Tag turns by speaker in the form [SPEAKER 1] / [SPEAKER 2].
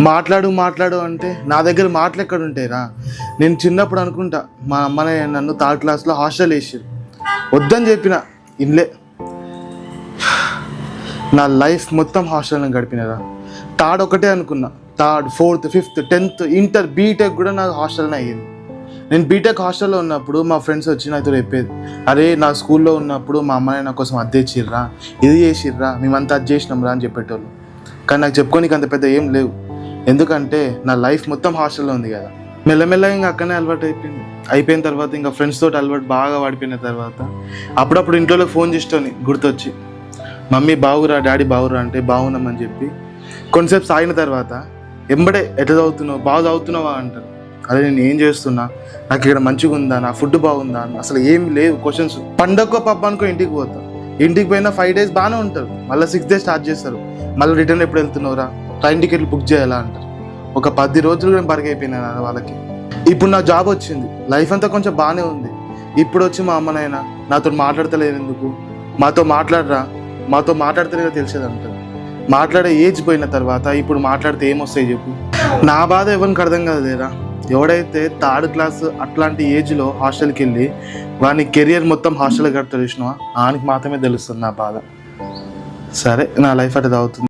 [SPEAKER 1] మాట్లాడు మాట్లాడు అంటే నా దగ్గర మాటలు ఎక్కడ ఉంటాయిరా. నేను చిన్నప్పుడు అనుకుంటా మా అమ్మనే నన్ను థర్డ్ క్లాస్లో హాస్టల్ వేసారు, వద్దని చెప్పిన ఇన్లే. నా లైఫ్ మొత్తం హాస్టల్ని గడిపినరా. థర్డ్ ఒకటే అనుకున్నా, third, fourth, fifth, 10th, inter, BTech కూడా నాకు హాస్టల్నే అయ్యింది. నేను బీటెక్ హాస్టల్లో ఉన్నప్పుడు మా ఫ్రెండ్స్ వచ్చి నాతో చెప్పేది, అరే నా స్కూల్లో ఉన్నప్పుడు మా అమ్మని నా కోసం అది తెచ్చిర్రా, ఇది చేసిర్రా, మేమంతా అది చేసినాం రా అని చెప్పేటోళ్ళు. కానీ నాకు చెప్పుకోనికి అంత పెద్ద ఏం లేవు, ఎందుకంటే నా లైఫ్ మొత్తం హాస్టల్లో ఉంది కదా. మెల్లమెల్లగా ఇంకా అక్కడనే అలవాటు అయిపోయిన తర్వాత ఇంకా ఫ్రెండ్స్ తోటి అలవాటు బాగా పడిపోయిన తర్వాత అప్పుడప్పుడు ఇంట్లో ఫోన్ చేస్తోని గుర్తొచ్చి, మమ్మీ బాగురా, డాడీ బాగురా అంటే బాగున్నామని చెప్పి కొంతసేపు సాగిన తర్వాత ఎంబడే ఎట్లా చదువుతున్నావు, బాగా చదువుతున్నావా అంటారు. అదే నేను ఏం చేస్తున్నా, నాకు ఇక్కడ మంచిగా ఉందా, నా ఫుడ్ బాగుందా, అసలు ఏం లేవు క్వశ్చన్స్. పండగకో పబ్బ అనుకో ఇంటికి పోతా, ఇంటికి పోయినా 5 days బాగానే ఉంటారు, మళ్ళీ 6th day స్టార్ట్ చేస్తారు. మళ్ళీ రిటర్న్ ఎప్పుడు వెళ్తున్నావురా, ట్రైన్ టికెట్లు బుక్ చేయాలా అంటారు. ఒక 10 రోజులు నేను పరిగైపోయినా వాళ్ళకి. ఇప్పుడు నా జాబ్ వచ్చింది, లైఫ్ అంతా కొంచెం బాగానే ఉంది. ఇప్పుడు వచ్చి మా అమ్మనైనా నాతో మాట్లాడతలేదు ఎందుకు, మాతో మాట్లాడరా, మాతో మాట్లాడతలేదో తెలిసేది అంటారు. మాట్లాడే ఏజ్ పోయిన తర్వాత ఇప్పుడు మాట్లాడితే ఏమొస్తాయి చెప్పు. నా బాధ ఎవరికి అర్థం కాదు లేరా. ఎవడైతే థర్డ్ క్లాస్ అట్లాంటి ఏజ్లో హాస్టల్కి వెళ్ళి వాని కెరియర్ మొత్తం హాస్టల్ గడతాడు చూసినావా, ఆయనకి మాత్రమే తెలుస్తుంది నా బాధ. సరే, నా లైఫ్ అట్లా అవుతుంది.